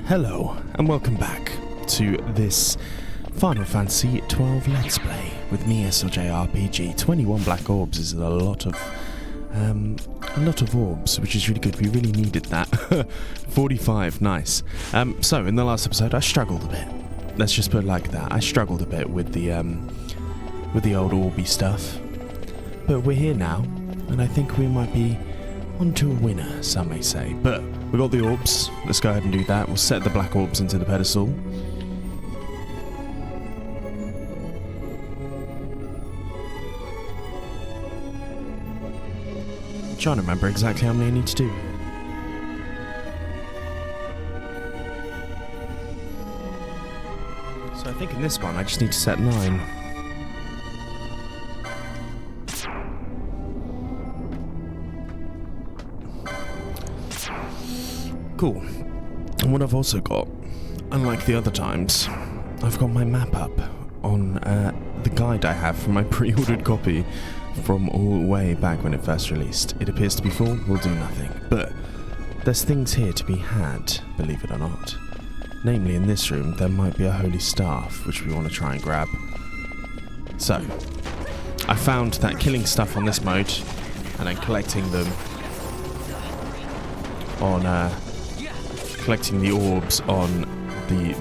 Hello, and welcome back to this Final Fantasy XII Let's Play with me, SLJRPG. 21 black orbs is a lot of orbs, which is really good. We really needed that. 45, nice. So in the last episode, I struggled a bit. Let's just put it like that. I struggled a bit with the old orby stuff, but we're here now, and I think we might be onto a winner, some may say. But we got the orbs. Let's go ahead and do that. We'll set the black orbs into the pedestal. I'm trying to remember exactly how many I need to do. So I think in this one I just need to set 9. Cool. And what I've also got, unlike the other times, I've got my map up on the guide I have from my pre-ordered copy from all the way back when it first released. It appears to be full, will do nothing. But there's things here to be had, believe it or not. Namely, in this room, there might be a holy staff, which we want to try and grab. So, I found that killing stuff on this mode, and then collecting them on, collecting the orbs on the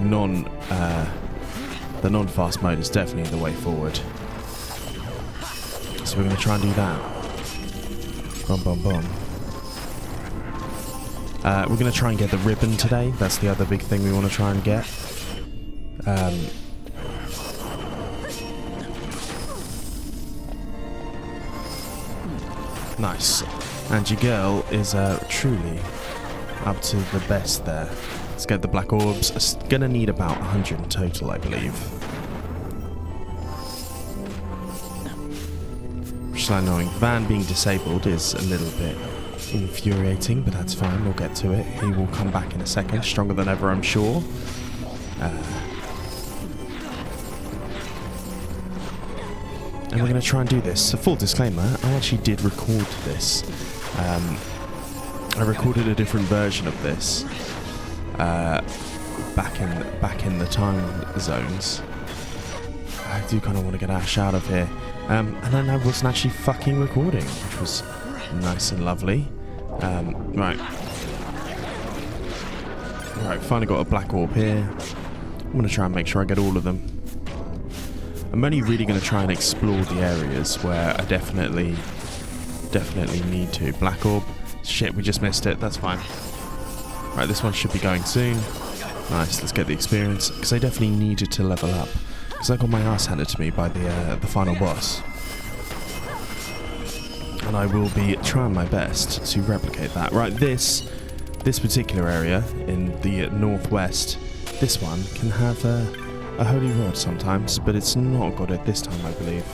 non-fast mode is definitely the way forward. So we're going to try and do that. Bum bum bum. We're going to try and get the ribbon today. That's the other big thing we want to try and get. Nice. And your girl is truly up to the best there. Let's get the black orbs. It's going to need about 100 in total, I believe. Which is annoying. Van being disabled is a little bit infuriating, but that's fine. We'll get to it. He will come back in a second. Stronger than ever, I'm sure. And we're going to try and do this. A full disclaimer, I actually did record this. I recorded a different version of this back in the time zones. I do kind of want to get Ash out of here. And then I wasn't actually fucking recording, which was nice and lovely. Right, finally got a black orb here. I'm going to try and make sure I get all of them. I'm only really going to try and explore the areas where I definitely need to. Black orb. Shit, we just missed it. That's fine. Right, this one should be going soon. Nice, let's get the experience. Because I definitely needed to level up. Because I got my ass handed to me by the final boss. And I will be trying my best to replicate that. Right, this particular area in the northwest, this one can have a holy rod sometimes, but it's not got it this time, I believe.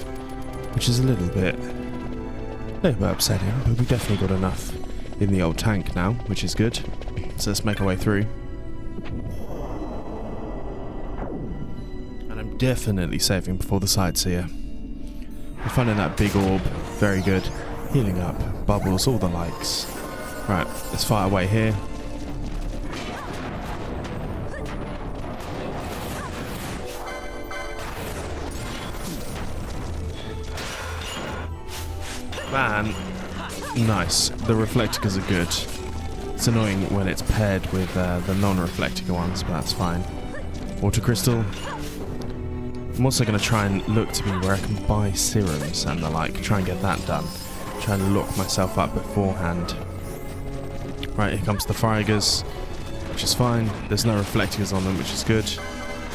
Which is a little bit upsetting, but we definitely got enough in the old tank now, which is good. So let's make our way through. And I'm definitely saving before the sightseer. We're finding that big orb, very good. Healing up, bubbles, all the likes. Right, let's fire away here. Man, nice. The reflecticas are good. It's annoying when it's paired with the non-reflectica ones, but that's fine. Water crystal. I'm also going to try and look to me where I can buy serums and the like. Try and get that done. Try and lock myself up beforehand. Right, here comes the Frigers, which is fine. There's no reflecticas on them, which is good.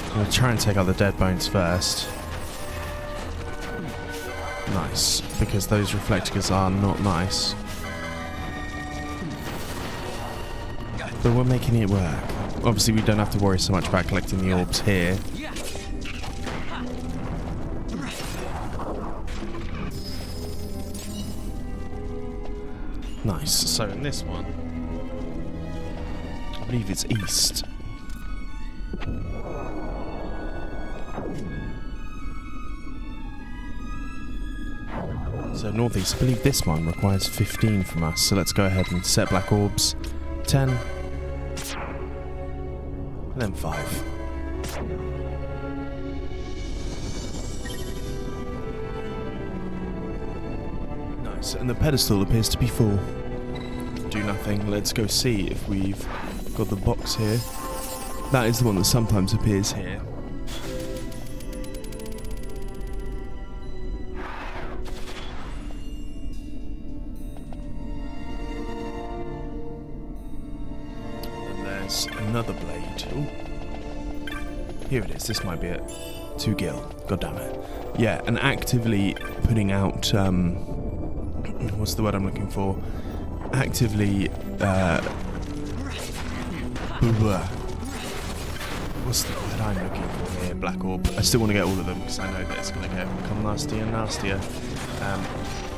I'm going to try and take out the dead bones first. Nice, because those reflecticas are not nice. But we're making it work. Obviously we don't have to worry so much about collecting the orbs here. Nice, so in this one, I believe it's east. So northeast, I believe this one requires 15 from us, so let's go ahead and set black orbs. 10. And then 5. Nice, and the pedestal appears to be full. Do nothing. Let's go see if we've got the box here. That is the one that sometimes appears here. And there's another blade. Ooh. Here it is. This might be it. 2 gil. God damn it. Yeah, and actively putting out what's the word I'm looking for? Actively what's the word I'm looking for here? Black orb. I still want to get all of them because I know that it's going to become nastier and nastier.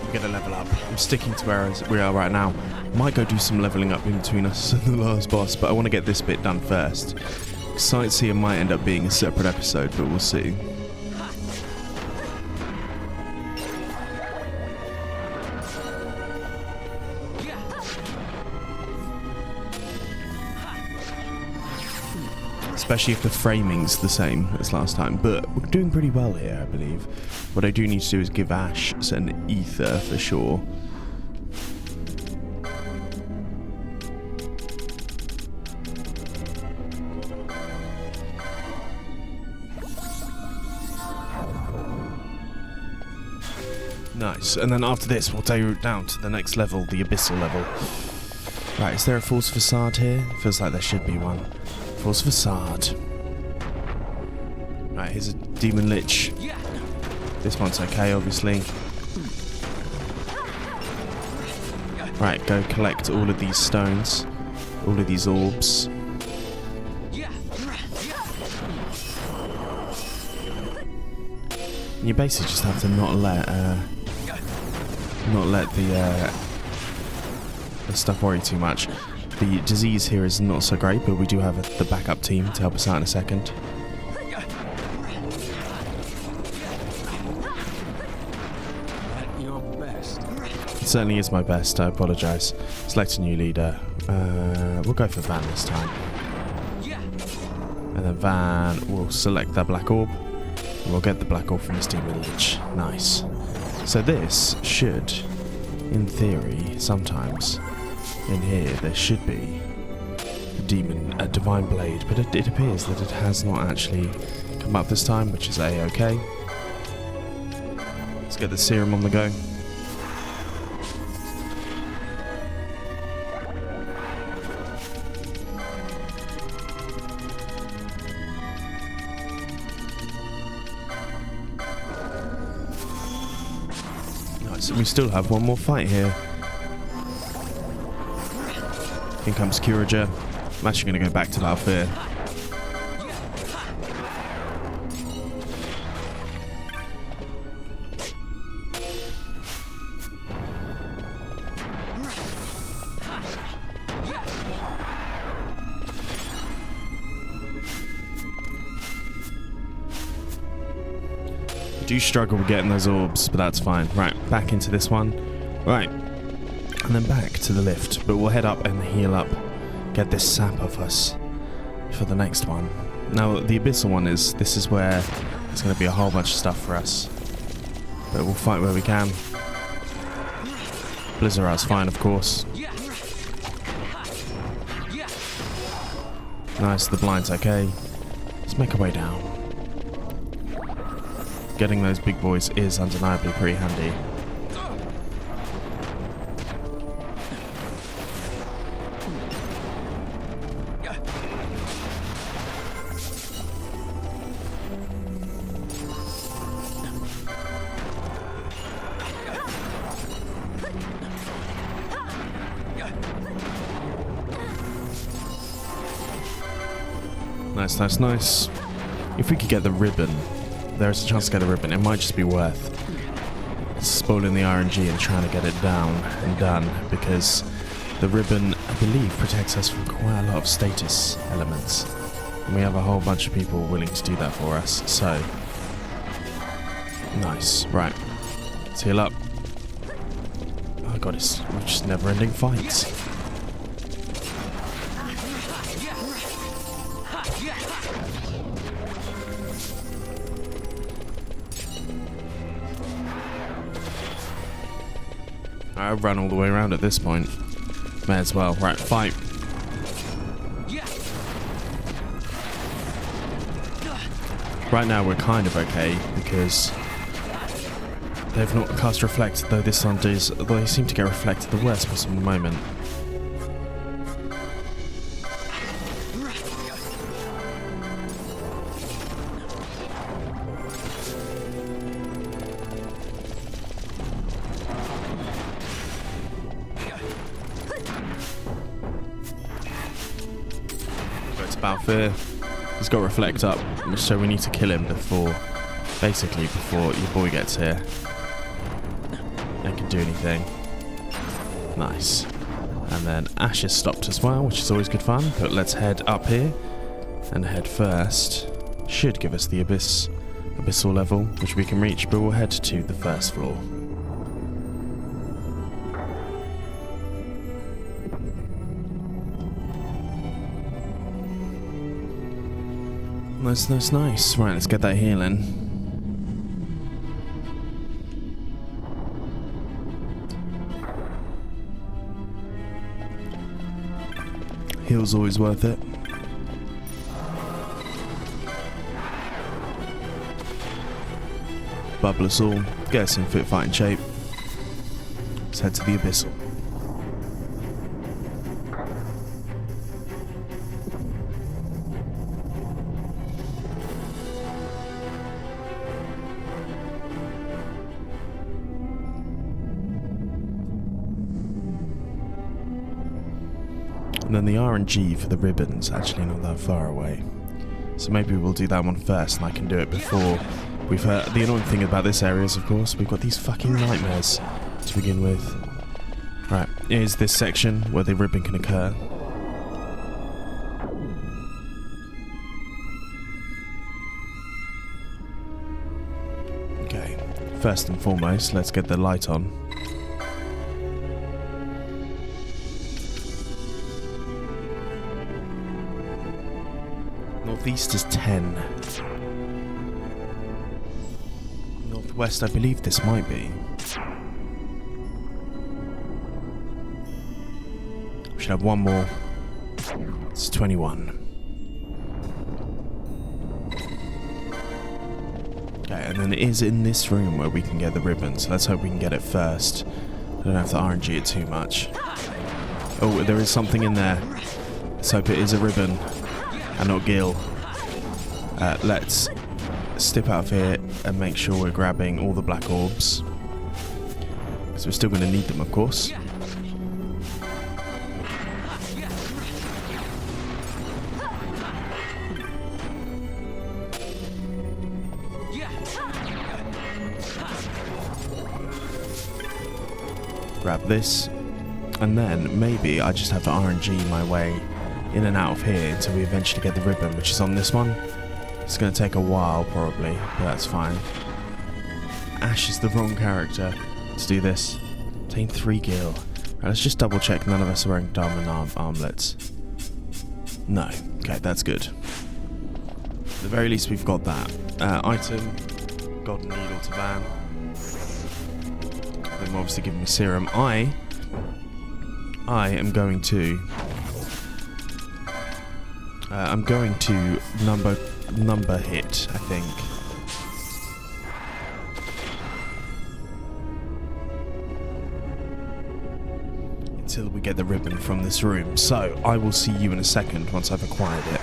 We're going to level up. I'm sticking to where we are right now. Might go do some leveling up in between us and the last boss, but I want to get this bit done first. Sightseer might end up being a separate episode, but we'll see. Especially if the framing's the same as last time, but we're doing pretty well here, I believe. What I do need to do is give Ash an ether for sure. Nice, and then after this we'll go down to the next level, the abyssal level. Right, is there a false facade here? Feels like there should be one. False facade. Right, here's a demon lich. This one's okay, obviously. Right, go collect all of these stones. All of these orbs. You basically just have to not let the stuff worry too much. The disease here is not so great, but we do have the backup team to help us out in a second. It certainly is my best, I apologise. Select a new leader. We'll go for Van this time. And then Van will select that black orb. And we'll get the black orb from this demon lich. Nice. So this should, in theory, sometimes, in here there should be a divine blade, but it appears that it has not actually come up this time, which is a-okay. Let's get the serum on the go. Nice, and we still have one more fight here. In comes Curager. I'm actually going to go back to Valfir. I do struggle with getting those orbs, but that's fine. Right, back into this one. Right. And then back to the lift, but we'll head up and heal up, get this sap off us for the next one. Now the abyssal one this is where there's going to be a whole bunch of stuff for us, but we'll fight where we can. Blizzard's fine, of course. Nice, the blind's okay. Let's make our way down. Getting those big boys is undeniably pretty handy. Nice, nice, nice. If we could get the ribbon, there's a chance to get the ribbon. It might just be worth spoiling the RNG and trying to get it down and done, because the ribbon, I believe, protects us from quite a lot of status elements. And we have a whole bunch of people willing to do that for us, so... Nice. Right. Let's heal up. Oh god, it's just never-ending fights. I've run all the way around at this point. May as well. Right, fight. Right now we're kind of okay because they've not cast Reflect, though this one does. Although they seem to get Reflect at the worst possible moment. Balfour. He's got Reflect up, so we need to kill him before your boy gets here and can do anything. Nice. And then Ash is stopped as well, which is always good fun. But let's head up here, and head first should give us the abyssal level, which we can reach. But we'll head to the first floor. Nice. Right, let's get that healing. Heal's always worth it. Bubble us all, get us in fit fighting shape. Let's head to the abyssal. And then the RNG for the ribbon's actually not that far away. So maybe we'll do that one first and I can do it before we've heard. The annoying thing about this area is, of course, we've got these fucking nightmares to begin with. Right, here's this section where the ribbon can occur. Okay, first and foremost, let's get the light on. Northeast is 10. Northwest, I believe this might be. We should have one more. It's 21. Okay, and then it is in this room where we can get the ribbon, so let's hope we can get it first. I don't have to RNG it too much. Oh, there is something in there. Let's hope it is a ribbon and not Gil. Let's step out of here and make sure we're grabbing all the black orbs, because we're still going to need them, of course. Grab this, and then maybe I just have to RNG my way in and out of here until we eventually get the ribbon, which is on this one. It's going to take a while, probably, but that's fine. Ash is the wrong character to do this. Obtain 3 gil. Right, let's just double check none of us are wearing diamond armlets. No. Okay, that's good. At the very least, we've got that. Item. Golden Needle to Van. They've obviously given me serum. I am going to... I'm going to number hit, I think. Until we get the ribbon from this room. So, I will see you in a second once I've acquired it.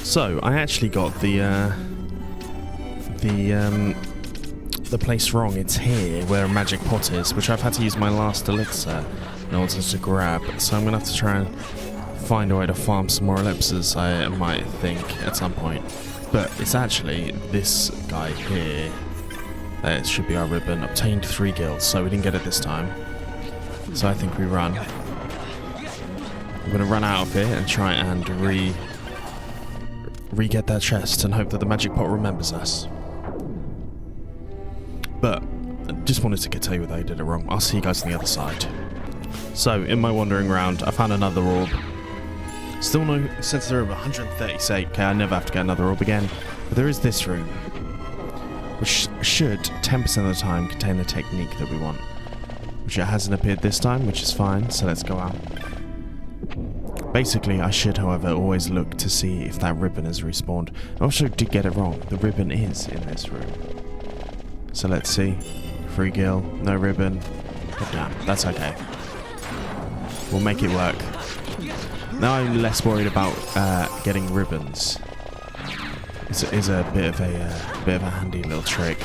So, I actually got the place wrong. It's here, where a magic pot is, which I've had to use my last elixir in order to grab. So I'm going to have to try and find a way to farm some more elixirs, I might think, at some point. But it's actually this guy here. It should be our ribbon. Obtained 3 gills, so we didn't get it this time. So I think we run. I'm going to run out of here and try and re-get that chest and hope that the magic pot remembers us. But I just wanted to tell you that I did it wrong. I'll see you guys on the other side. So, in my wandering around, I found another orb. Still no sense of the room. 138. Okay, I never have to get another orb again. But there is this room, which should 10% of the time contain the technique that we want. Which it hasn't appeared this time, which is fine. So let's go out. Basically, I should, however, always look to see if that ribbon has respawned. I also did get it wrong. The ribbon is in this room. So let's see. Free gil, no ribbon. But damn, that's okay. We'll make it work. Now I'm less worried about getting ribbons. It's a bit of a handy little trick.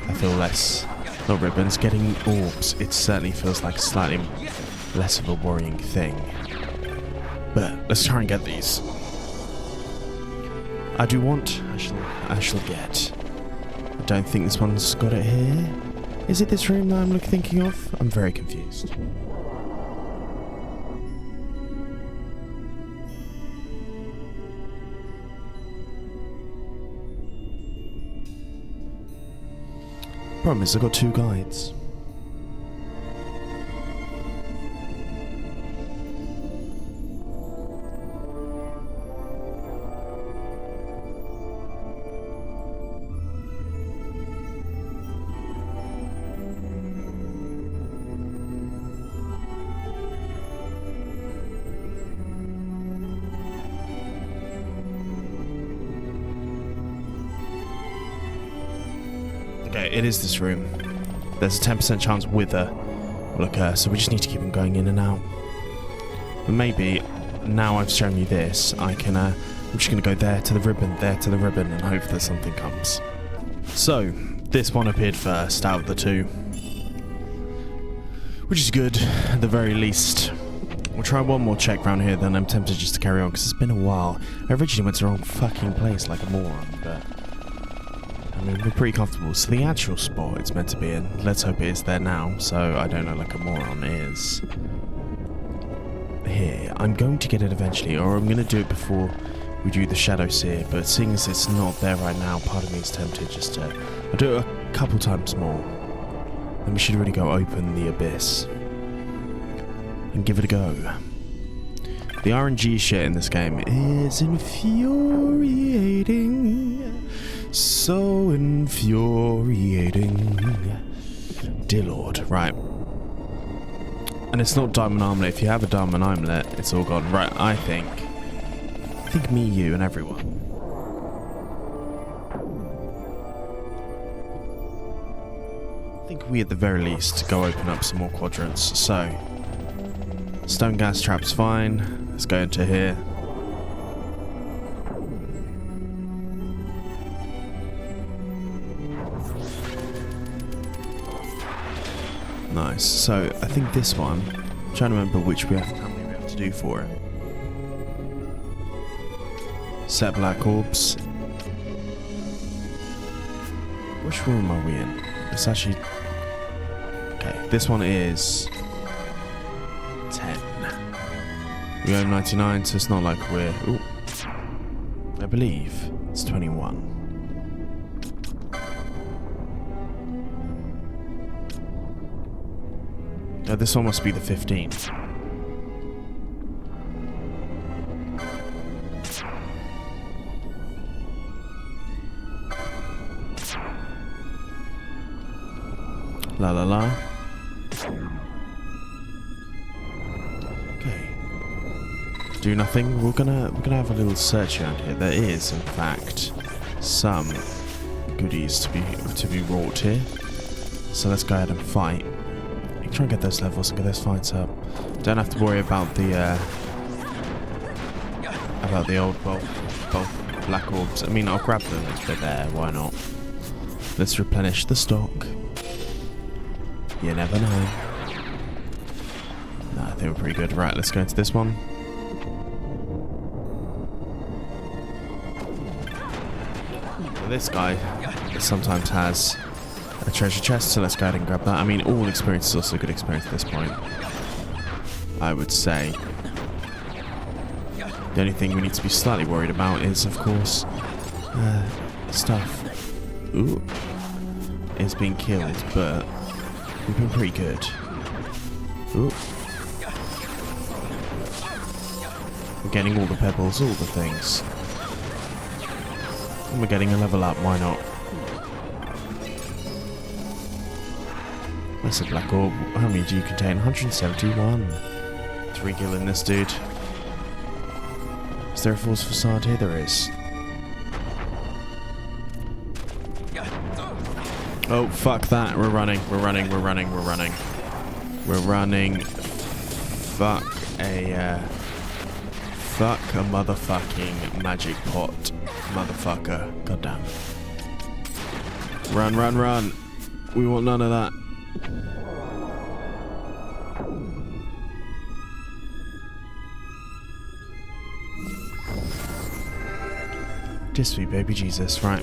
I feel less, not ribbons, getting orbs. It certainly feels like a slightly less of a worrying thing. But let's try and get these. I do want. I shall get. I don't think this one's got it here. Is it this room that I'm thinking of? I'm very confused. Problem is, I've got 2 guides. Okay, it is this room. There's a 10% chance Wither will occur, so we just need to keep them going in and out. But maybe, now I've shown you this, I can, I'm just going to go there to the ribbon, and hope that something comes. So, this one appeared first out of the 2. Which is good, at the very least. We'll try one more check round here, then I'm tempted just to carry on, because it's been a while. I originally went to the wrong fucking place like a moron, but I mean, we're pretty comfortable. So the actual spot it's meant to be in, let's hope it is there now, so I don't know like a moron, is here. I'm going to get it eventually, or I'm going to do it before we do the ShadowSeer, but seeing as it's not there right now, part of me is tempted just to I'll do it a couple times more. Then we should really go open the abyss and give it a go. The RNG shit in this game is infuriating. So infuriating. Dear Lord. Right. And it's not diamond armlet. If you have a diamond armlet, it's all gone. Right, I think me, you, and everyone. I think we at the very least go open up some more quadrants. So, stone gas trap's fine. Let's go into here. Nice. So I think this one. I'm trying to remember how many we have to do for it. Set black orbs. Which room are we in? It's actually. Okay, this one is 10. We own 99, so it's not like we're. Ooh. I believe it's 21. No, this one must be the 15th. La la la. Okay. Do nothing. We're gonna have a little search around here. There is, in fact, some goodies to be wrought here. So let's go ahead and fight. Try and get those levels and get those fights up. Don't have to worry about the old both black orbs. I mean, I'll grab them if they're there. Why not? Let's replenish the stock. You never know. No, I think we're pretty good. Right, let's go into this one. This guy sometimes has a treasure chest, so let's go ahead and grab that. I mean, all experience is also a good experience at this point, I would say. The only thing we need to be slightly worried about is, of course, stuff. Ooh, is being killed, but we've been pretty good. Ooh. We're getting all the pebbles, all the things. And we're getting a level up, why not? That's a black orb. How many do you contain? 171. 3 gil in this dude. Is there a false facade here? There is. Oh, fuck that. We're running. We're running. We're running. We're running. We're running. Fuck a motherfucking magic pot. Motherfucker. Goddamn. Run, run, run. We want none of that. Just sweet baby Jesus, right.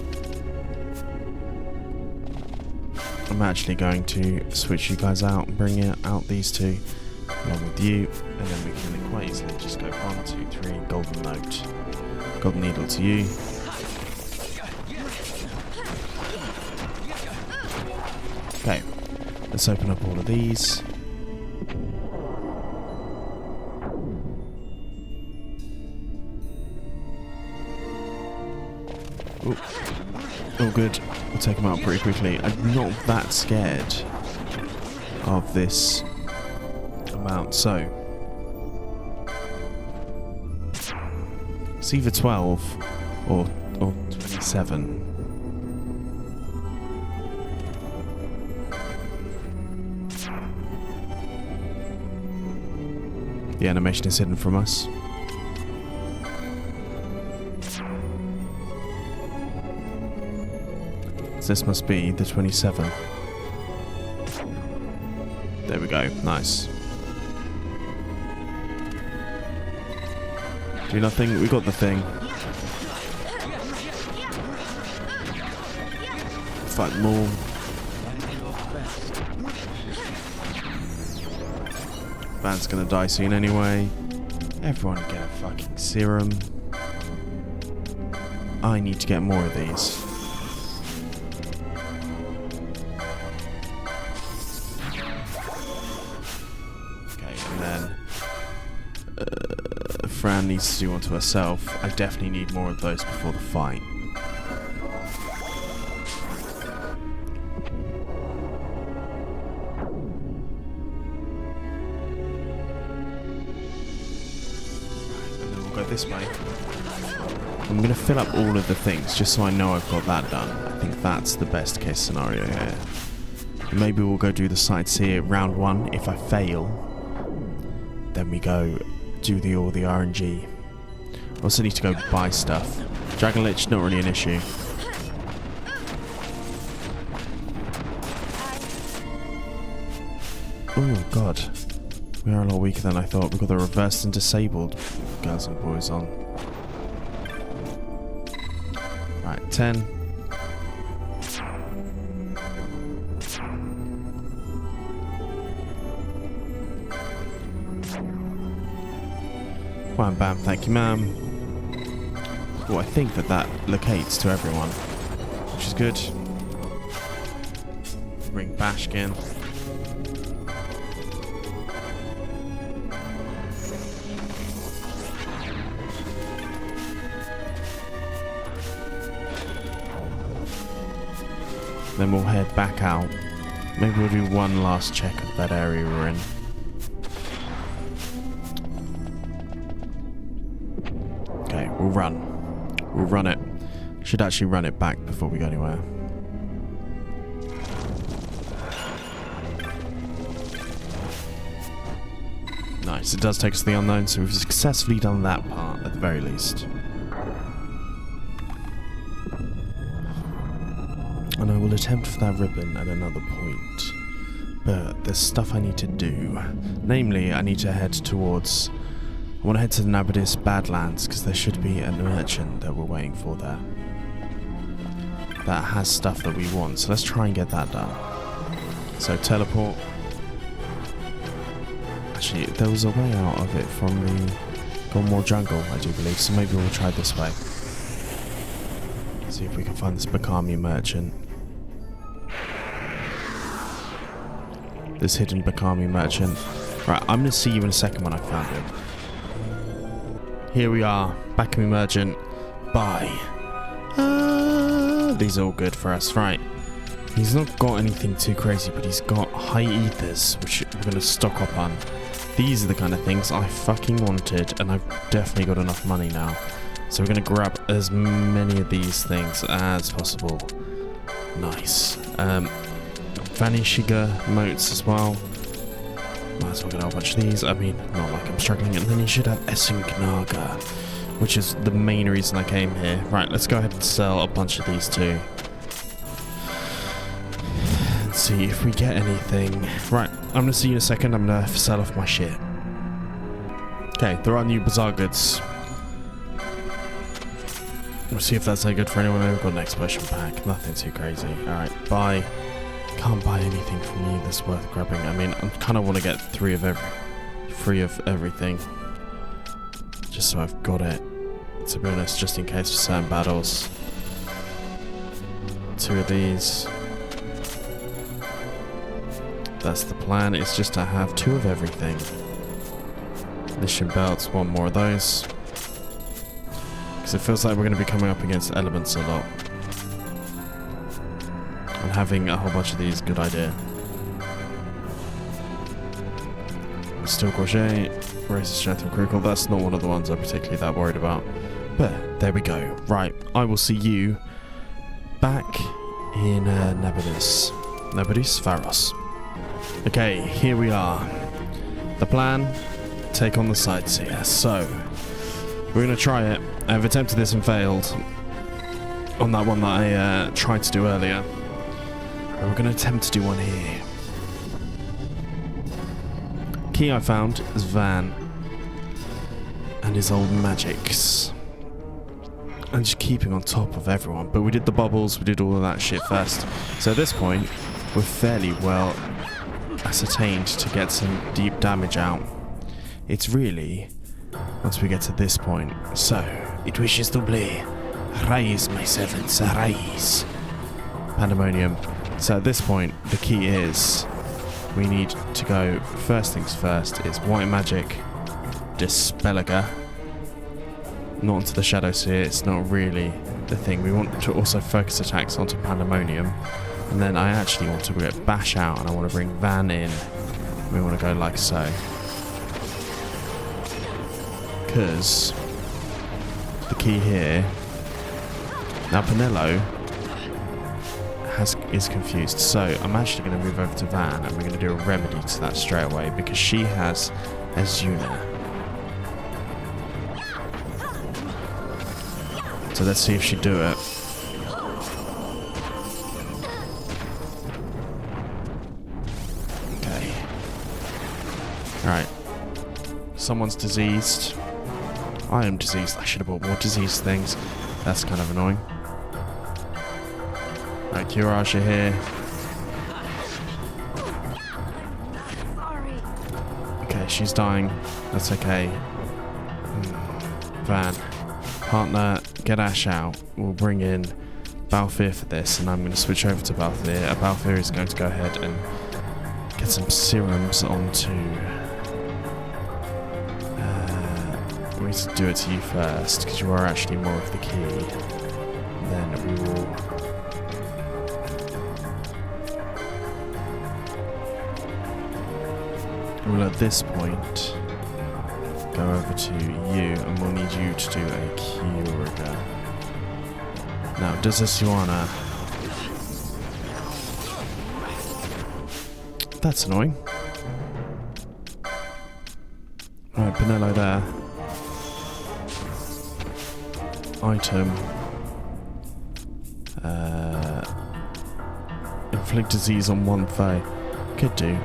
I'm actually going to switch you guys out and bring out these two along with you, and then we can quite easily just go 1, 2, 3, golden note. Golden needle to you. Okay, let's open up all of these. Ooh. Oh good, we'll take them out pretty quickly. I'm not that scared of this amount, so it's either 12 or 27. The animation is hidden from us. This must be the 27. There we go. Nice. Do nothing. We got the thing. Fight more. Van's gonna die soon anyway. Everyone get a fucking serum. I need to get more of these. Fran needs to do one to herself. I definitely need more of those before the fight. And then we'll go this way. I'm going to fill up all of the things just so I know I've got that done. I think that's the best case scenario here. Maybe we'll go do the sightseer round 1. If I fail, then we go do all the RNG. I also need to go buy stuff. Dragon Lich, not really an issue. Oh god. We are a lot weaker than I thought. We've got the reversed and disabled girls and boys on. Right, 10. Wham bam, thank you ma'am. Oh, I think that locates to everyone, which is good. Ring Bashkin. Then we'll head back out. Maybe we'll do one last check of that area we're in. Okay, we'll run. We'll run it. Should actually run it back before we go anywhere. Nice, it does take us to the unknown, so we've successfully done that part at the very least. And I will attempt for that ribbon at another point. But there's stuff I need to do. Namely, I need to head towards... I want to head to the Nabradia Badlands, because there should be a merchant that we're waiting for there. That has stuff that we want, so let's try and get that done. So teleport. Actually, there was a way out of it from the Gone Jungle, I do believe, so maybe we'll try this way. See if we can find this Bakami merchant. This hidden Bakami merchant. Right, I'm going to see you in a second when I found him. here we are, back in Emergent. Bye. These are all good for us, right? He's not got anything too crazy, but he's got high ethers, which we're going to stock up on. These are the kind of things I fucking wanted, and I've definitely got enough money now. So we're going to grab as many of these things as possible. Nice. Vanishiga motes as well. Might as well get a whole bunch of these. I mean, not like I'm struggling. And then you should have Esungnaga, which is the main reason I came here. Right, let's go ahead and sell a bunch of these too. And see if we get anything. Right, I'm going to see you in a second. I'm going to sell off my shit. Okay, there are new bazaar goods. We'll see if that's any good for anyone. We've got an explosion pack. Nothing too crazy. Alright, buy. Can't buy anything from you that's worth grabbing. I mean, I kind of want to get free of everything. Just so I've got it. To be honest, just in case for certain battles. 2 of these. That's the plan. It's just to have 2 of everything. Mission belts, 1 more of those. Because it feels like we're going to be coming up against elements a lot. And having a whole bunch of these is a good idea. Steel crochet, raises strength and critical. That's not one of the ones I'm particularly that worried about. But there we go. Right, I will see you back in Nabadis, Pharos. Okay, here we are. The plan, take on the sightseer. So, we're going to try it. I've attempted this and failed on that one that I tried to do earlier. We're going to attempt to do one here. Key I found is Van and his old magics. And just keeping on top of everyone. But we did the bubbles, we did all of that shit first. So at this point, we're fairly well ascertained to get some deep damage out. It's really, once we get to this point. So, it wishes to play. Rise, my servants, rise. Pandemonium. So at this point, the key is we need to go, first things first, is white magic, Dispelliger. Not onto the ShadowSeer, it's not really the thing. We want to also focus attacks onto Pandemonium. And then I actually want to get Bash out, and I want to bring Van in. We want to go like so. Because the key here, now Pinello is confused, so I'm actually going to move over to Van and we're going to do a remedy to that straight away because she has Azuna. So let's see if she do it. Okay. Alright. Someone's diseased. I am diseased. I should have bought more diseased things. That's kind of annoying. Right, Curage, you're here. Okay, she's dying. That's okay. Van. Partner, get Ash out. We'll bring in Balthier for this, and I'm going to switch over to Balthier. Balthier is going to go ahead and get some serums onto... we need to do it to you first, because you are actually more of the key. Then we will... We'll at this point go over to you, and we'll need you to do a Curiga. Now, does this Yuana? That's annoying. Right, Pinello there. Item. Inflict disease on one foe. Could do.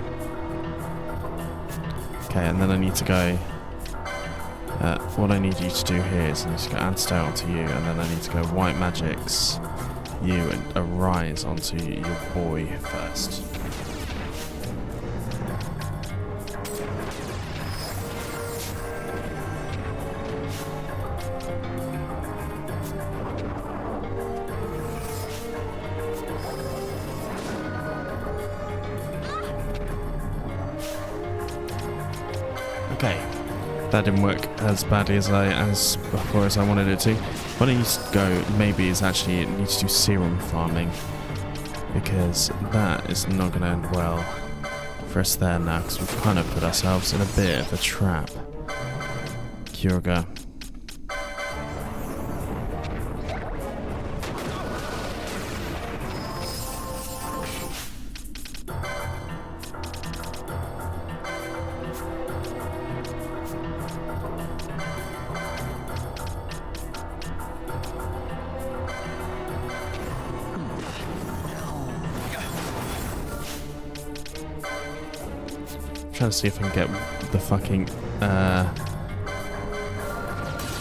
Okay, and then I need to go... what I need you to do here is I need to go Antidote onto you, and then I need to go White Magics, you, and Arise onto your boy first. Okay, That didn't work as badly as before as I wanted it to. What I need to go maybe is actually need to do serum farming, because that is not going to end well for us there now, because we've kind of put ourselves in a bit of a trap. Kyurga. Trying to see if I can get the fucking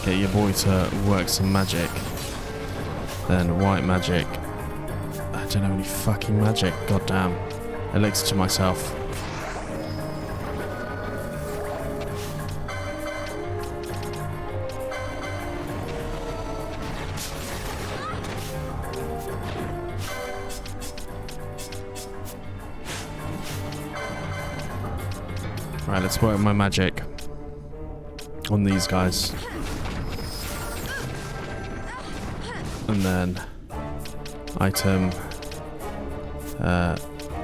get your boy to work some magic. Then white magic. I don't have any fucking magic. Goddamn. Elixir to myself. Right, let's work my magic on these guys. And then item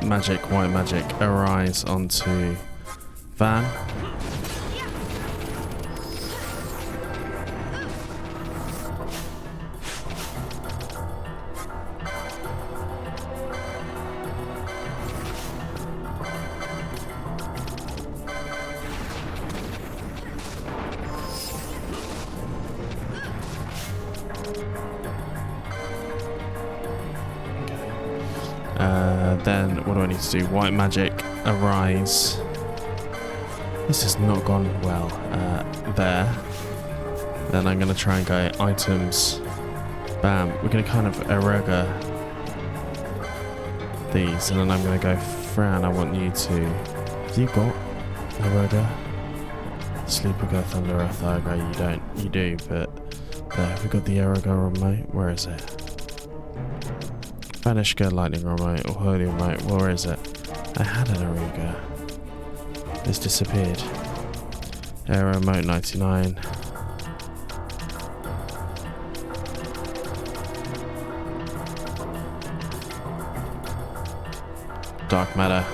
magic, white magic, arise onto Van. Then what do I need to do? White magic, arise. This has not gone well. There. Then I'm going to try and go items. Bam. We're going to kind of erega these. And then I'm going to go Fran. I want you to... Have you got erega? Sleeper go Thunder Earth Erega. You don't. You do, but... There. Have we got the erega remote? Where is it? Vanish Go Lightning Remote or Holy Remote, where is it? I had an Aruga. It's disappeared. Air Remote 99. Dark Matter.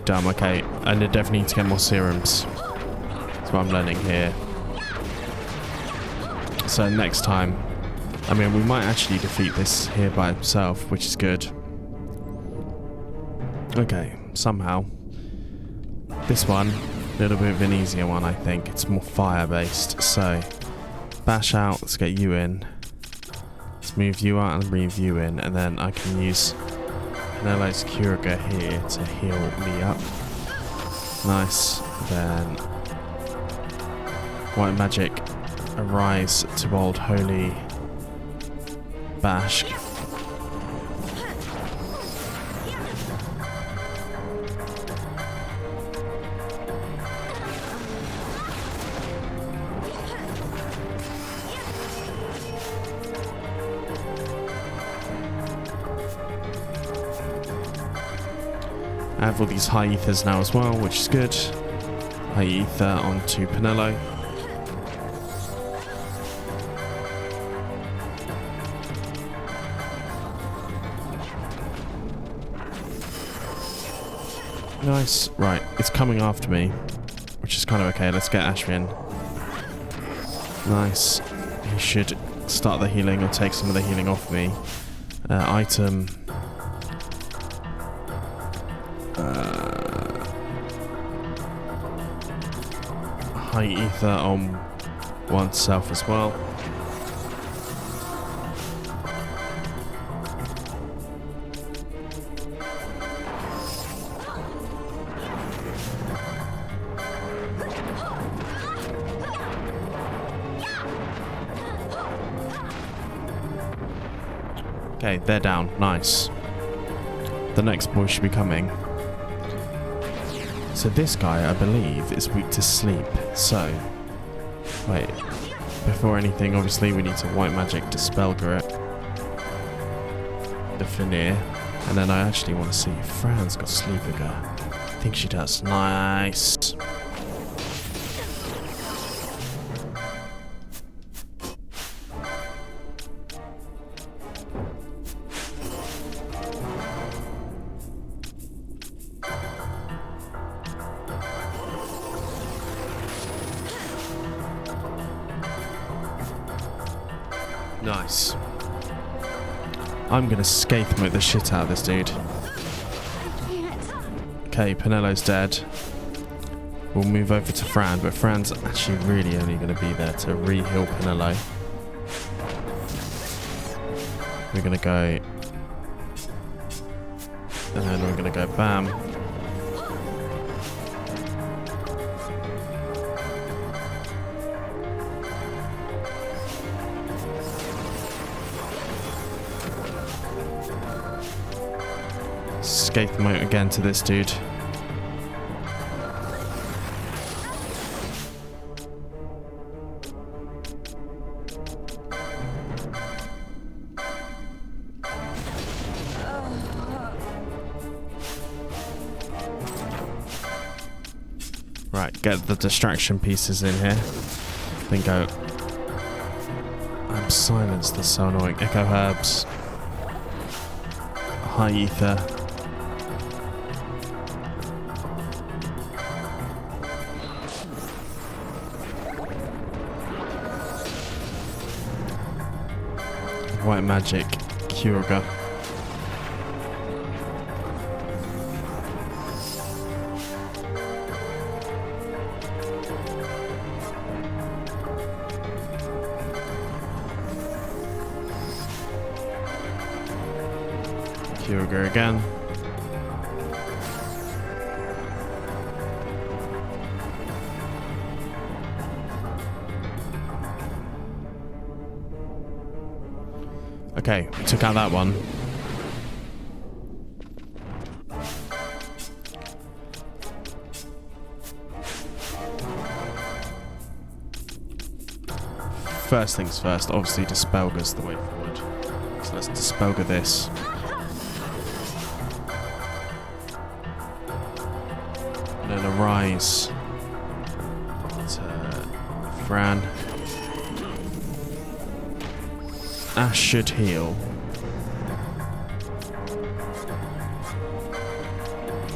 Dumb, okay. I definitely need to get more serums. That's what I'm learning here. So next time, I mean, we might actually defeat this here by himself, which is good. Okay, somehow. This one, a little bit of an easier one, I think. It's more fire-based. So, bash out, let's get you in. Let's move you out and move you in, and then I can use... Nello's Kyurga here to heal me up. Nice. Then white magic, arise to bold holy bash. I have all these high ethers now as well, which is good. High ether onto Pinello. Nice. Right, it's coming after me, which is kind of okay. Let's get Ashwin. Nice. He should start the healing or take some of the healing off me. Item... high ether on oneself as well. Okay, they're down. Nice. The next boy should be coming. So this guy, I believe, is weak to sleep. So, wait. Before anything, obviously, we need to white magic dispel Grit. The Finir. And then I actually want to see if Fran's got Sleeper Go. I think she does. Nice. Nice. I'm gonna Skaithmote the shit out of this dude. Okay, Penello's dead. We'll move over to Fran, but Fran's actually really only gonna be there to re-heal Penello. We're gonna go... And then we're gonna go bam. Skaithmote again to this dude. Right, get the distraction pieces in here. Then go. I'm silenced, that's so annoying. Echo Herbs. High Ether. White magic, Kyurga. Kyurga again. Okay, we took out that one. First things first, obviously Dispelga's the way forward. So let's Dispelga this. And then Arise to Fran. Ash should heal.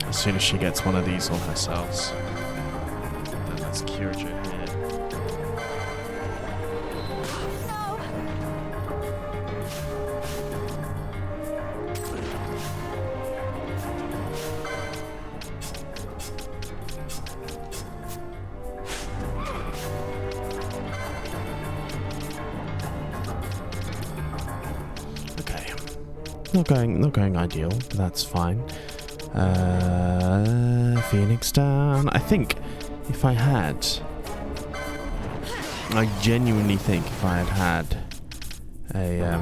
As soon as she gets one of these on herself. Then let's Kyurga here. Not going ideal, but that's fine. Phoenix down. I think if I had... I genuinely think if I had a...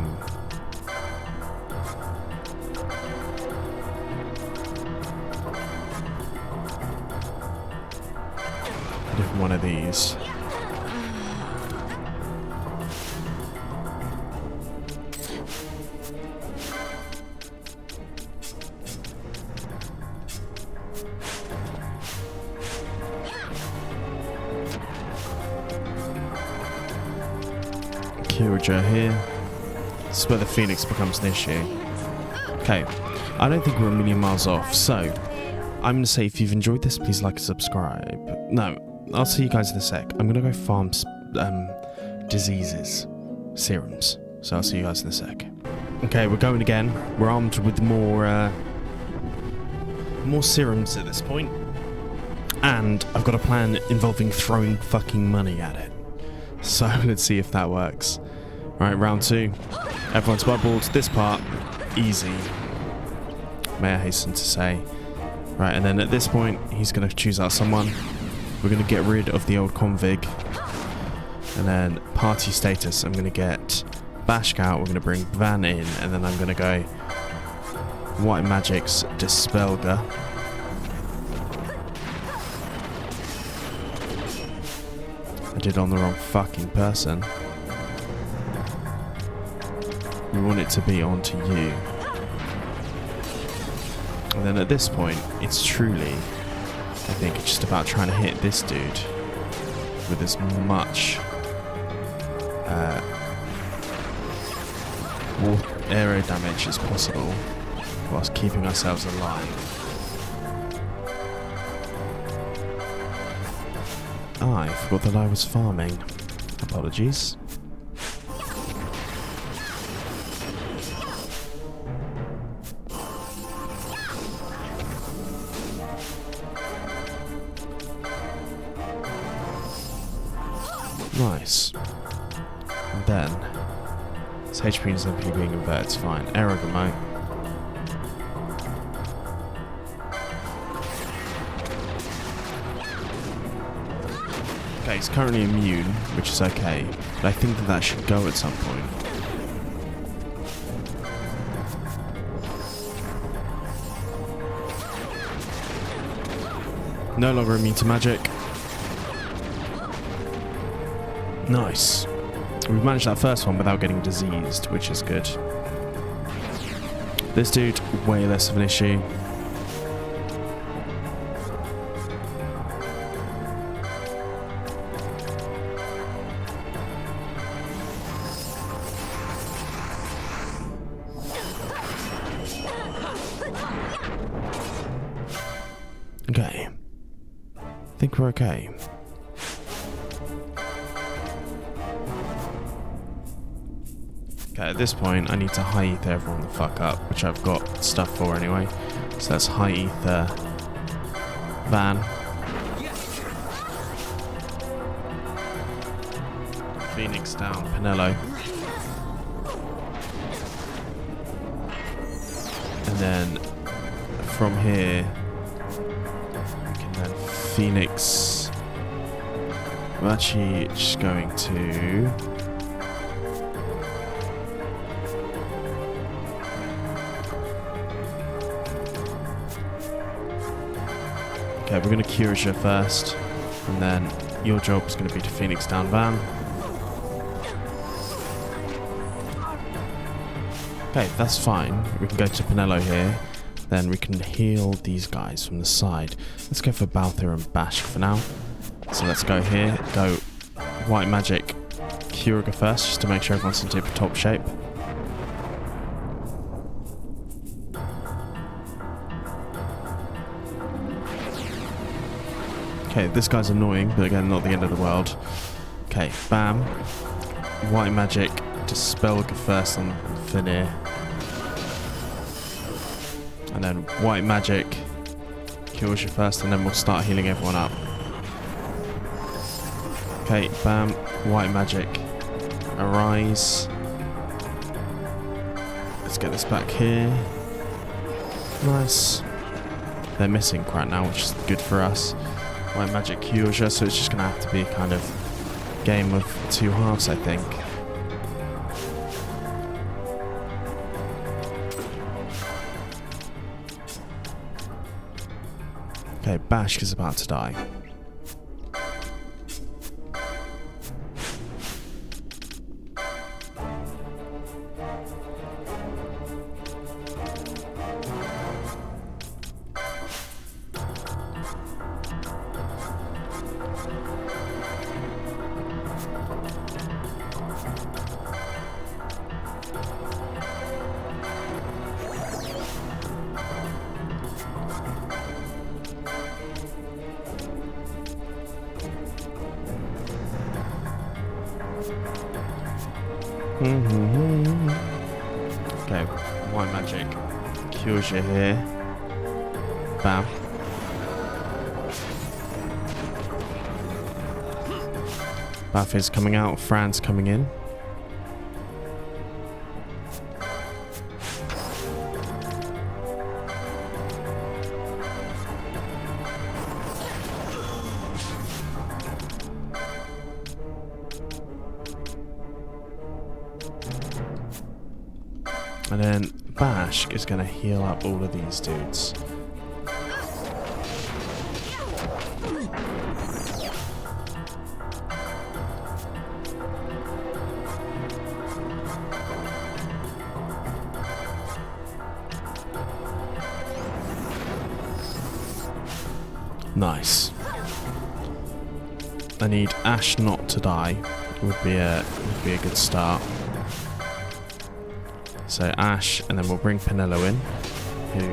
different one of these. Kyurga here. This is where the Phoenix becomes an issue. Okay, I don't think we're a million miles off, so I'm going to say if you've enjoyed this, please like and subscribe. No, I'll see you guys in a sec. I'm going to go farm diseases, serums, so I'll see you guys in a sec. Okay, we're going again. We're armed with more serums at this point. And I've got a plan involving throwing fucking money at it. So let's see if that works. Right, round 2. Everyone's bubbled. This part, easy. May I hasten to say. Right, and then at this point, he's going to choose out someone. We're going to get rid of the old config. And then party status, I'm going to get Bashk out, we're going to bring Van in, and then I'm going to go White Magic's Dispelga. I did on the wrong fucking person. We want it to be onto you. And then at this point, it's truly, I think, it's just about trying to hit this dude with as much aero damage as possible whilst keeping ourselves alive. I forgot that I was farming. Apologies. Nice. And then, his HP is simply being inverted, it's fine. Error remote. Okay, he's currently immune, which is okay, but I think that should go at some point. No longer immune to magic. Nice. We've managed that first one without getting diseased, which is good. This dude, way less of an issue. Okay. I think we're okay. Okay, at this point, I need to high ether everyone the fuck up, which I've got stuff for anyway. So that's high ether Van. Phoenix down Pinello. And then from here, we can then Phoenix. We're actually just going to... Okay, we're going to Curature first, and then your job is going to be to Phoenix down Van. Okay, that's fine. We can go to Pinello here, then we can heal these guys from the side. Let's go for Balthier and Bashk for now. So let's go here, go White Magic Curaga first, just to make sure everyone's in tip-top shape. Okay, this guy's annoying, but again, not the end of the world. Okay, bam. White Magic, Dispelga first on Finir. And then White Magic kills you first, and then we'll start healing everyone up. Okay, bam. White Magic, Arise. Let's get this back here. Nice. They're missing right now, which is good for us. White Magic cures you, so it's just going to have to be kind of game of two halves, I think. Okay, Bashk is about to die. Okay, White Magic cures you here. Bam. Buffy's coming out, Fran's coming in. And then Bash is going to heal up all of these dudes. Nice. I need Ash not to die. Would be a good start. So Ash, and then we'll bring Pinello in, who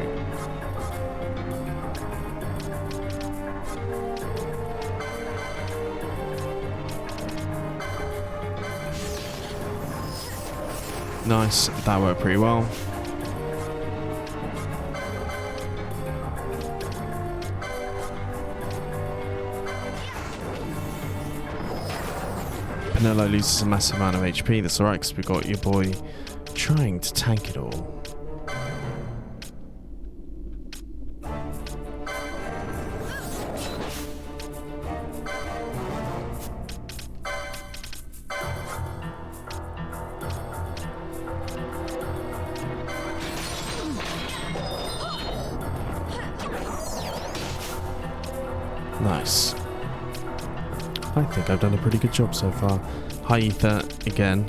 nice. That worked pretty well. Pinello loses a massive amount of HP. That's alright, because we got your boy trying to tank it all. Nice. I think I've done a pretty good job so far. High Ether again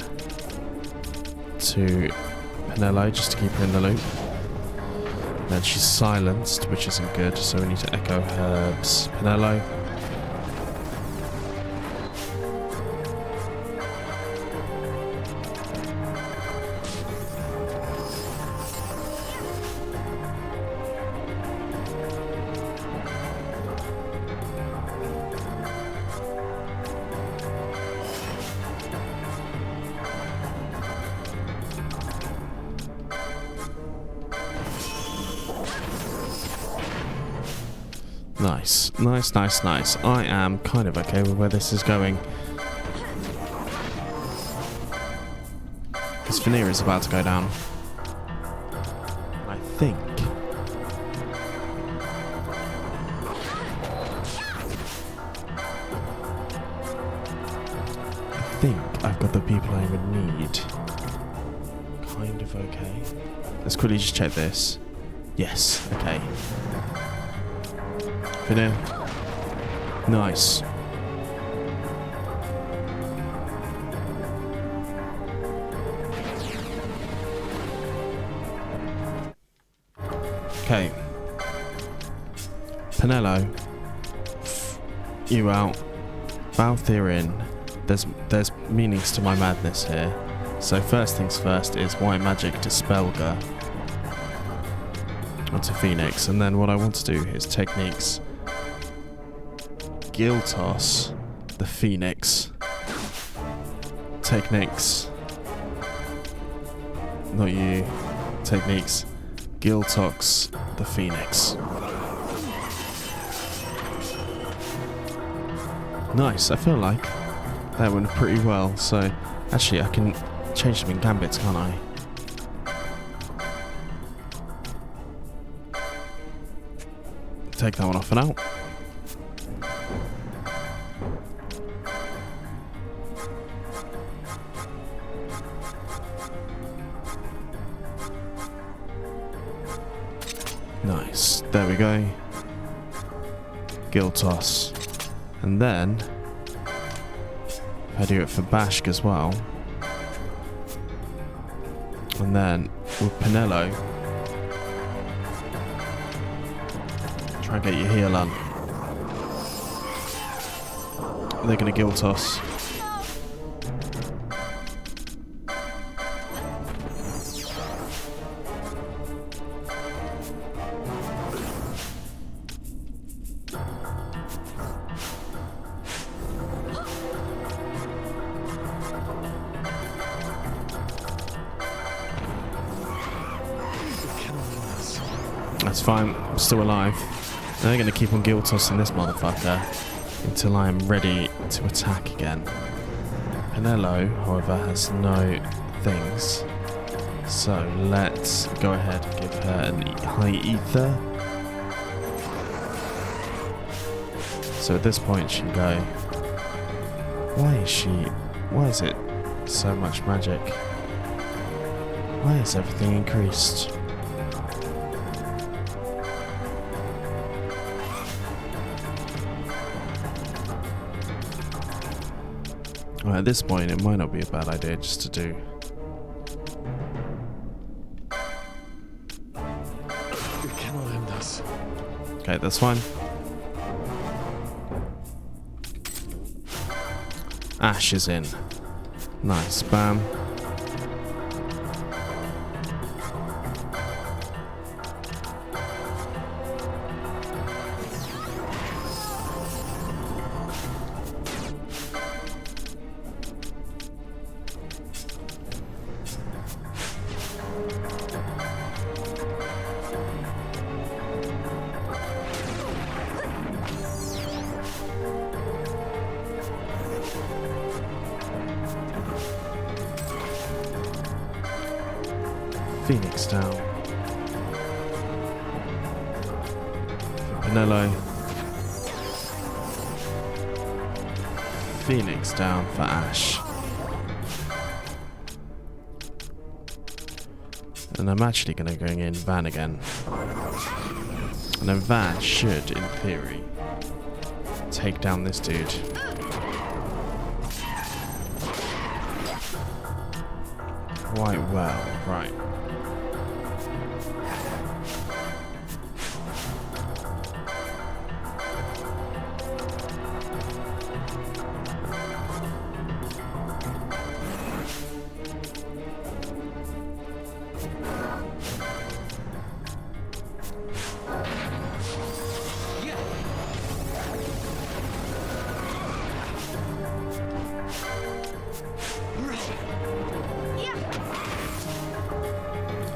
to Pinello, just to keep her in the loop. Then she's silenced, which isn't good, so we need to echo Herb's Pinello. Nice, nice, nice, nice. I am kind of okay with where this is going. Because Vanir is about to go down. I think. I've got the people I would need. Kind of okay. Let's quickly just check this. Yes, okay. Vanir. Nice. Okay. Pinello. You out. Valthir in. There's meanings to my madness here. So first things first is White Magic Dispelger onto Phoenix, and then what I want to do is Techniques Giltos the Phoenix. Techniques. Not you. Techniques Giltox the Phoenix. Nice, I feel like that went pretty well. So actually I can change them in gambits, can't I? Take that one off for now. Nice. There we go. Giltos. And then I do it for Bashk as well. And then with Pinello, try and get your heal on. They're going to Giltos. That's fine, I'm still alive. And they're going to keep on Giltossing this motherfucker until I am ready to attack again. Pinello, however, has no things. So let's go ahead and give her a high ether. So at this point she can go. Why is it so much magic? Why is everything increased? Well, at this point, it might not be a bad idea just to do. You cannot end us. Okay, that's fine. Ash is in. Nice, bam. Phoenix down. Penelo. Phoenix down for Ash. And I'm actually going to bring in Van again. And then Van should, in theory, take down this dude. Quite well, right.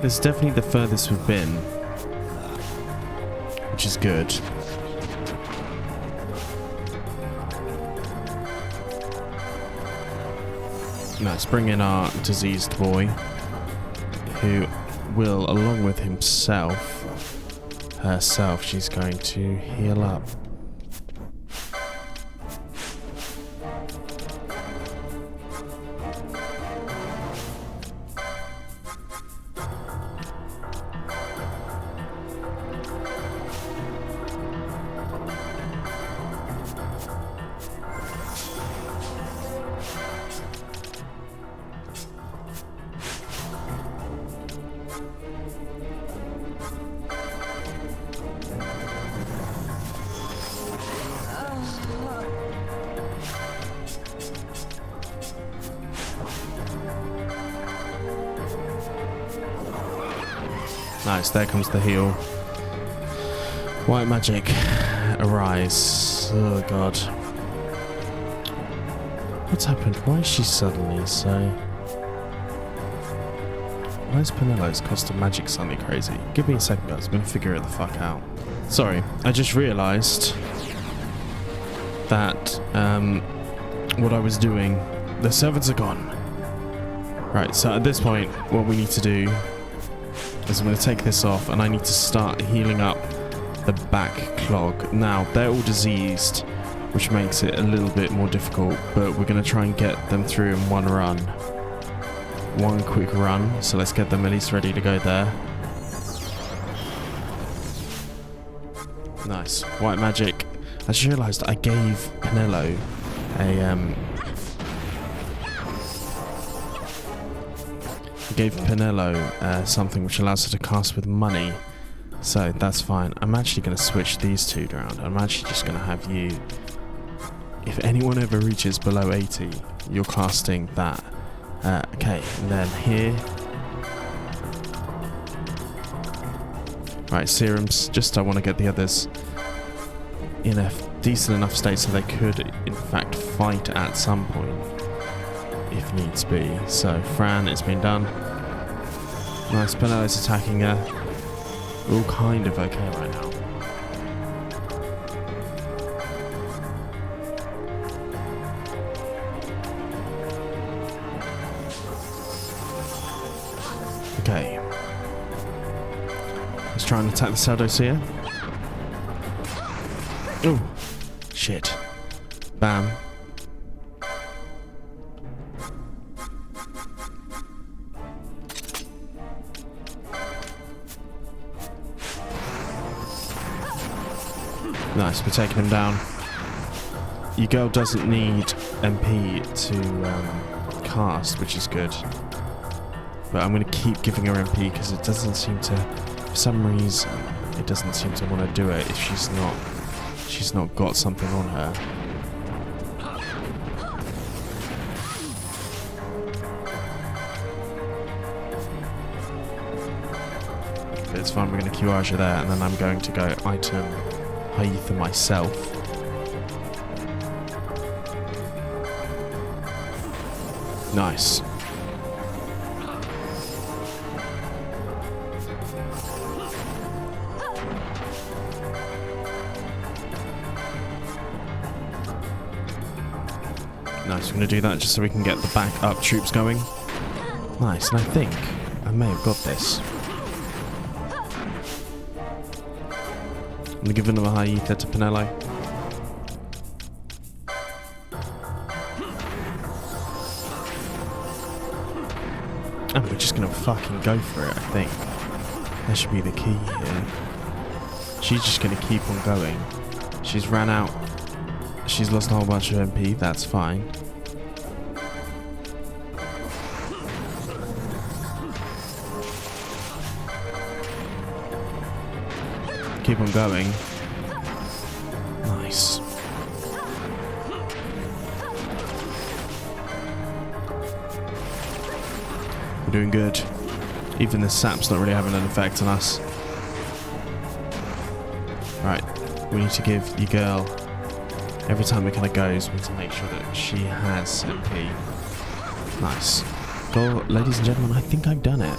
This is definitely the furthest we've been, which is good. Now let's bring in our diseased boy, who will, along with herself, she's going to heal up. Nice, there comes the heal. White magic, arise. Oh god. What's happened? Why is she suddenly so... Why is Penelo's cost of magic suddenly crazy? Give me a second guys, I'm gonna figure it the fuck out. Sorry, I just realised that what I was doing, the servants are gone. Right, so at this point, what we need to do is I'm going to take this off and I need to start healing up the back clog. Now, they're all diseased, which makes it a little bit more difficult, but we're going to try and get them through in one run. One quick run, so let's get them at least ready to go there. Nice. White magic. I just realised I gave Penelo a something which allows her to cast with money, so that's fine. I'm actually going to switch these two around. I'm actually just going to have you, if anyone ever reaches below 80, you're casting that. Okay, and then here. Right, serums, just I want to get the others in a decent enough state so they could in fact fight at some point if needs be. So Fran, it's been done. Nice, Penelo's attacking her. We're all kind of okay right now. Okay. Let's try and attack the ShadowSeer. Oh, shit. Bam. Nice, we're taking him down. Your girl doesn't need MP to cast, which is good. But I'm going to keep giving her MP because it doesn't seem to, for some reason, it doesn't seem to want to do it if she's not got something on her. But it's fine, we're going to QRage her there, and then I'm going to go item Hyetha myself. Nice. Nice, we're going to do that just so we can get the backup troops going. Nice, and I think I may have got this. I'm going to give another Hyetha to Pinello. And we're just going to fucking go for it, I think. That should be the key here. She's just going to keep on going. She's ran out. She's lost a whole bunch of MP, that's fine. Keep on going. Nice. We're doing good. Even the sap's not really having an effect on us. Right, we need to give your girl, every time it kind of goes, we need to make sure that she has MP. Nice. Well, ladies and gentlemen, I think I've done it.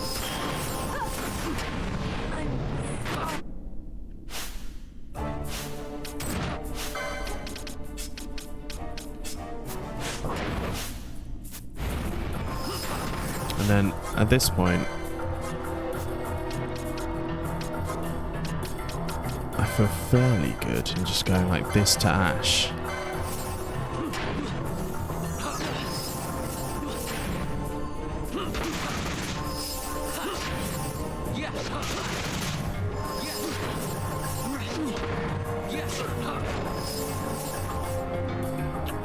And then, at this point, I feel fairly good in just going like this to Ash.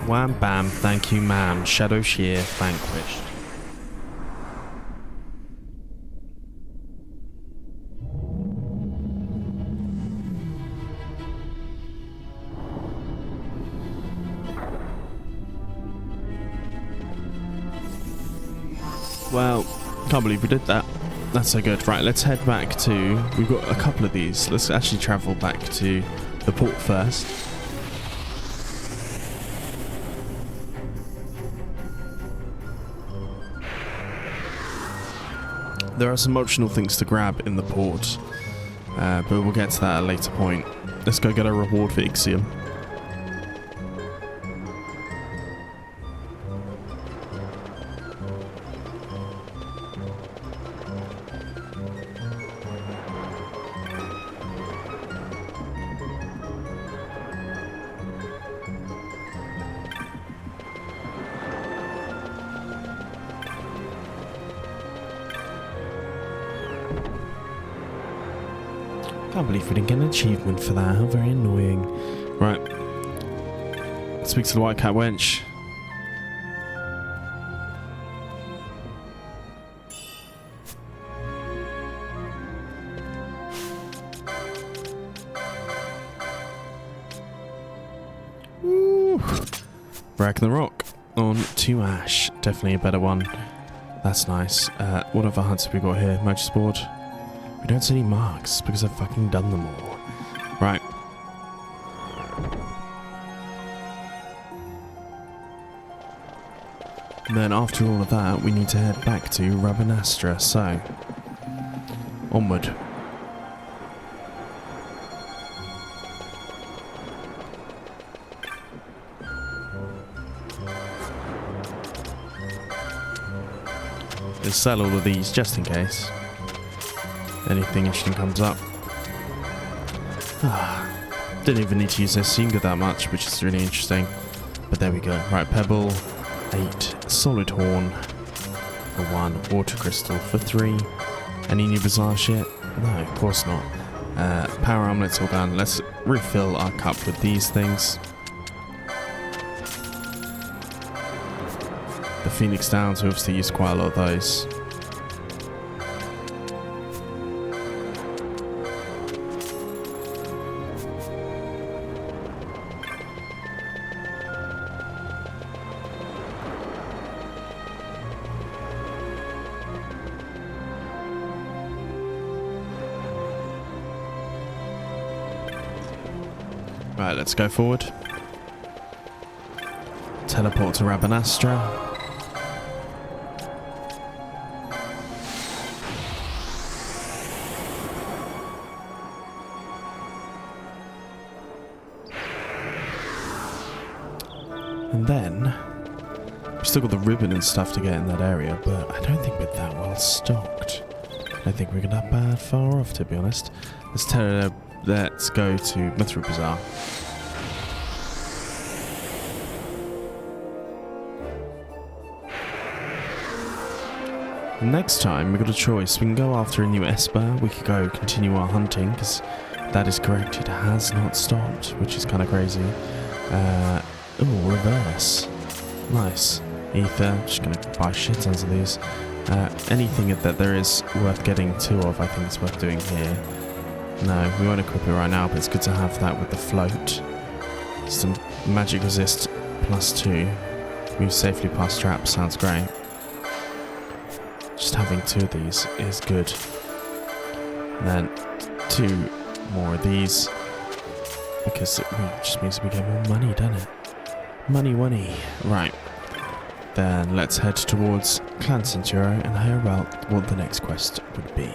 Wham bam, thank you ma'am, ShadowSeer vanquished. Well, can't believe we did that. That's so good. Right, let's head back to... We've got a couple of these. Let's actually travel back to the port first. There are some optional things to grab in the port, but we'll get to that at a later point. Let's go get a reward for XII. Can't believe we didn't get an achievement for that. How very annoying. Right. Speak to the white cat wench. Woo. Break the rock on to Ash. Definitely a better one. That's nice. What other hunts have we got here? Motorsport. We don't see any marks because I've fucking done them all. Right. And then after all of that, we need to head back to Rabanastra, so... onward. Let's sell all of these just in case anything interesting comes up. Didn't even need to use this Singa that much, which is really interesting. But there we go. Right, Pebble, 8. Solid Horn for 1. Water Crystal for 3. Any new bizarre shit? No, of course not. Power armlet's all done. Let's refill our cup with these things. The Phoenix Downs, we obviously use quite a lot of those. Right, let's go forward. Teleport to Rabanastra. And then, we've still got the ribbon and stuff to get in that area, but I don't think we're that well stocked. I don't think we're that bad far off, to be honest. Let's go to Mithril Bazaar. Next time, we've got a choice. We can go after a new Esper. We could go continue our hunting, because that is correct. It has not stopped, which is kind of crazy. Oh, reverse. Nice. Ether. Just going to buy shit tons of these. Anything that there is worth getting two of, I think it's worth doing here. No, we won't equip it right now, but it's good to have that with the float. Some magic resist +2. Move safely past traps sounds great. Just having two of these is good. And then two more of these. Because it just means we get more money, doesn't it? Money. Right. Then let's head towards Clan Centauro and hear about what the next quest would be.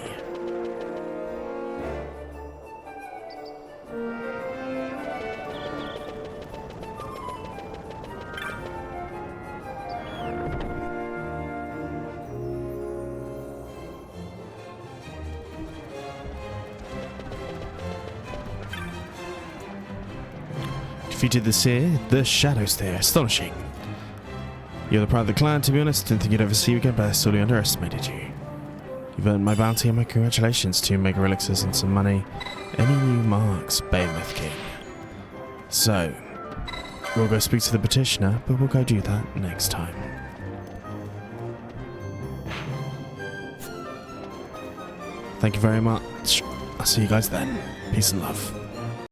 Defeated the Seer, the ShadowSeer. Astonishing. You're the pride of the clan, to be honest. Didn't think you'd ever see you again, but I sorely underestimated you. You've earned my bounty and my congratulations. 2 mega elixirs and some money. Any new marks, Behemoth King? So, we'll go speak to the petitioner, but we'll go do that next time. Thank you very much. I'll see you guys then. Peace and love.